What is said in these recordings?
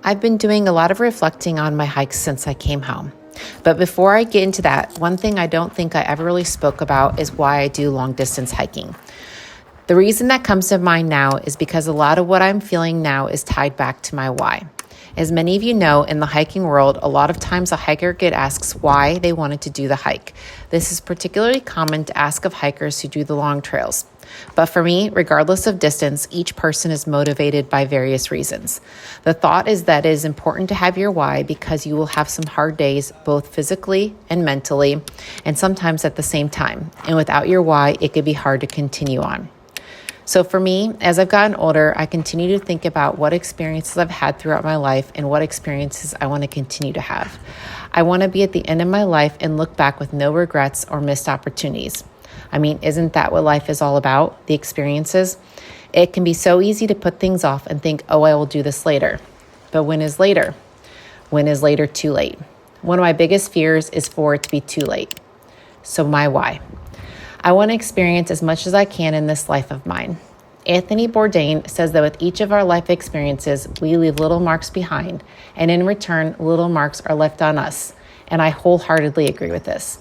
I've been doing a lot of reflecting on my hikes since I came home. But before I get into that, one thing I don't think I ever really spoke about is why I do long distance hiking. The reason that comes to mind now is because a lot of what I'm feeling now is tied back to my why. As many of you know, in the hiking world, a lot of times a hiker gets asked why they wanted to do the hike. This is particularly common to ask of hikers who do the long trails. But for me, regardless of distance, each person is motivated by various reasons. The thought is that it is important to have your why because you will have some hard days, both physically and mentally, and sometimes at the same time. And without your why, it could be hard to continue on. So for me, as I've gotten older, I continue to think about what experiences I've had throughout my life and what experiences I want to continue to have. I want to be at the end of my life and look back with no regrets or missed opportunities. I mean, isn't that what life is all about? The experiences? It can be so easy to put things off and think, oh, I will do this later. But when is later? When is later too late? One of my biggest fears is for it to be too late. So my why. I want to experience as much as I can in this life of mine. Anthony Bourdain says that with each of our life experiences, we leave little marks behind, and in return, little marks are left on us. And I wholeheartedly agree with this.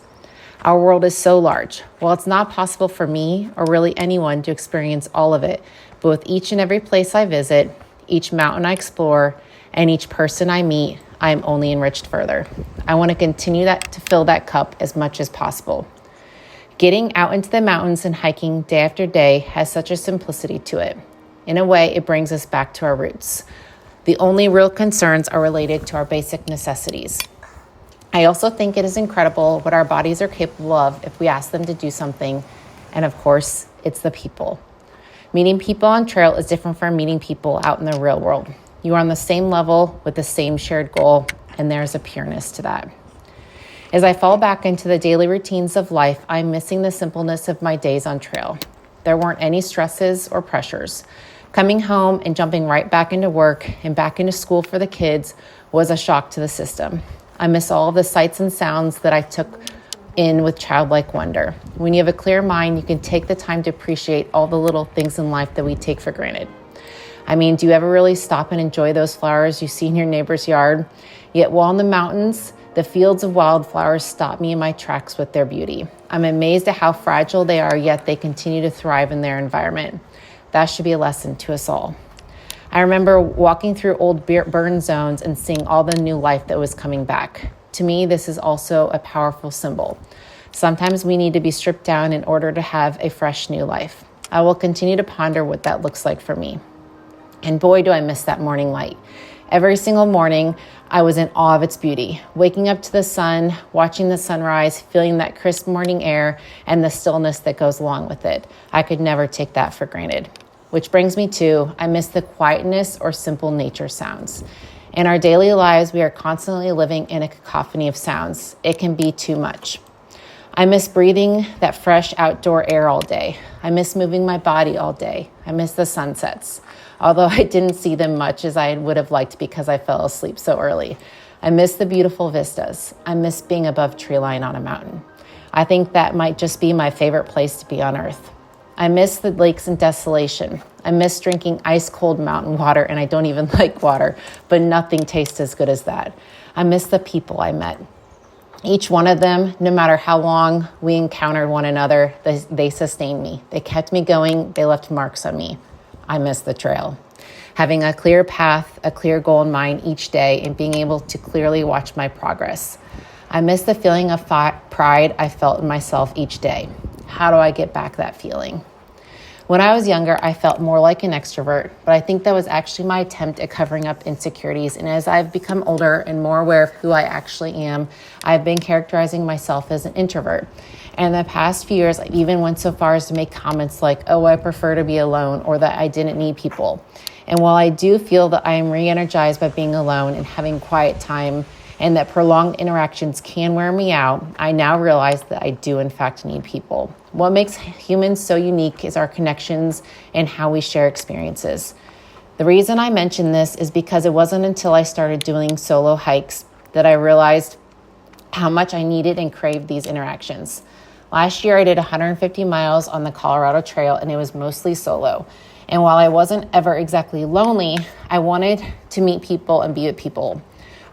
Our world is so large. While it's not possible for me or really anyone to experience all of it, but with each and every place I visit, each mountain I explore, and each person I meet, I am only enriched further. I want to continue to fill that cup as much as possible. Getting out into the mountains and hiking day after day has such a simplicity to it. In a way, it brings us back to our roots. The only real concerns are related to our basic necessities. I also think it is incredible what our bodies are capable of if we ask them to do something. And of course, it's the people. Meeting people on trail is different from meeting people out in the real world. You are on the same level with the same shared goal, and there's a pureness to that. As I fall back into the daily routines of life, I'm missing the simpleness of my days on trail. There weren't any stresses or pressures. Coming home and jumping right back into work and back into school for the kids was a shock to the system. I miss all of the sights and sounds that I took in with childlike wonder. When you have a clear mind, you can take the time to appreciate all the little things in life that we take for granted. I mean, do you ever really stop and enjoy those flowers you see in your neighbor's yard? Yet while in the mountains, the fields of wildflowers stop me in my tracks with their beauty. I'm amazed at how fragile they are, yet they continue to thrive in their environment. That should be a lesson to us all. I remember walking through old burn zones and seeing all the new life that was coming back. To me, this is also a powerful symbol. Sometimes we need to be stripped down in order to have a fresh new life. I will continue to ponder what that looks like for me. And boy, do I miss that morning light. Every single morning, I was in awe of its beauty. Waking up to the sun, watching the sunrise, feeling that crisp morning air, and the stillness that goes along with it. I could never take that for granted. Which brings me to, I miss the quietness or simple nature sounds. In our daily lives, we are constantly living in a cacophony of sounds. It can be too much. I miss breathing that fresh outdoor air all day. I miss moving my body all day. I miss the sunsets, although I didn't see them much as I would have liked because I fell asleep so early. I miss the beautiful vistas. I miss being above tree line on a mountain. I think that might just be my favorite place to be on earth. I miss the lakes and desolation. I miss drinking ice cold mountain water, and I don't even like water, but nothing tastes as good as that. I miss the people I met. Each one of them, no matter how long we encountered one another, they sustained me. They kept me going. They left marks on me. I miss the trail. Having a clear path, a clear goal in mind each day, and being able to clearly watch my progress. I miss the feeling of pride I felt in myself each day. How do I get back that feeling? When I was younger, I felt more like an extrovert, but I think that was actually my attempt at covering up insecurities. And as I've become older and more aware of who I actually am, I've been characterizing myself as an introvert. And in the past few years, I've even went so far as to make comments like, oh, I prefer to be alone, or that I didn't need people. And while I do feel that I am re-energized by being alone and having quiet time, and that prolonged interactions can wear me out, I now realize that I do in fact need people. What makes humans so unique is our connections and how we share experiences. The reason I mention this is because it wasn't until I started doing solo hikes that I realized how much I needed and craved these interactions. Last year I did 150 miles on the Colorado Trail, and it was mostly solo. And while I wasn't ever exactly lonely, I wanted to meet people and be with people.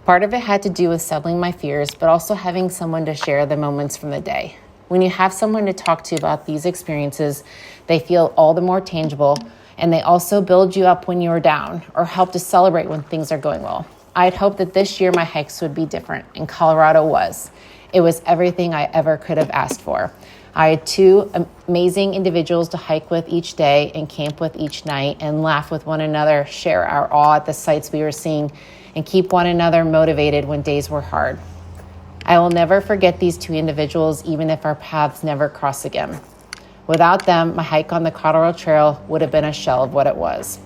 Part of it had to do with settling my fears, but also having someone to share the moments from the day. When you have someone to talk to about these experiences, they feel all the more tangible, and they also build you up when you are down or help to celebrate when things are going well. I had hoped that this year my hikes would be different, and Colorado was. It was everything I ever could have asked for. I had two amazing individuals to hike with each day and camp with each night and laugh with one another, share our awe at the sights we were seeing, and keep one another motivated when days were hard. I will never forget these two individuals, even if our paths never cross again. Without them, my hike on the Colorado Trail would have been a shell of what it was.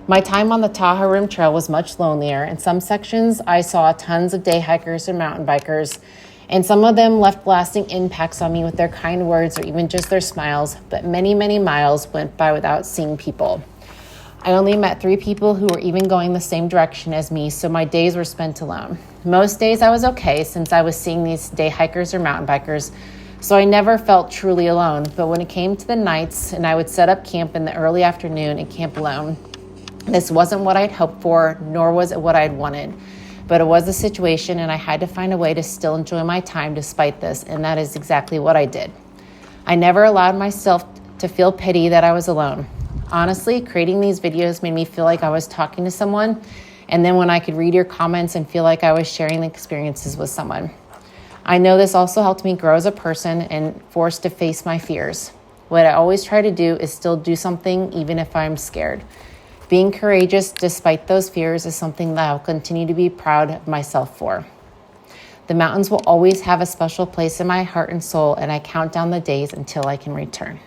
My time on the Tahoe Rim Trail was much lonelier. In some sections, I saw tons of day hikers and mountain bikers, and some of them left lasting impacts on me with their kind words or even just their smiles, but many, many miles went by without seeing people. I only met 3 people who were even going the same direction as me, so my days were spent alone. Most days I was okay since I was seeing these day hikers or mountain bikers, so I never felt truly alone. But when it came to the nights and I would set up camp in the early afternoon and camp alone, this wasn't what I'd hoped for, nor was it what I'd wanted. But it was a situation, and I had to find a way to still enjoy my time despite this, and that is exactly what I did. I never allowed myself to feel pity that I was alone. Honestly, creating these videos made me feel like I was talking to someone, and then when I could read your comments and feel like I was sharing the experiences with someone. I know this also helped me grow as a person and forced to face my fears. What I always try to do is still do something even if I'm scared. Being courageous despite those fears is something that I'll continue to be proud of myself for. The mountains will always have a special place in my heart and soul, and I count down the days until I can return.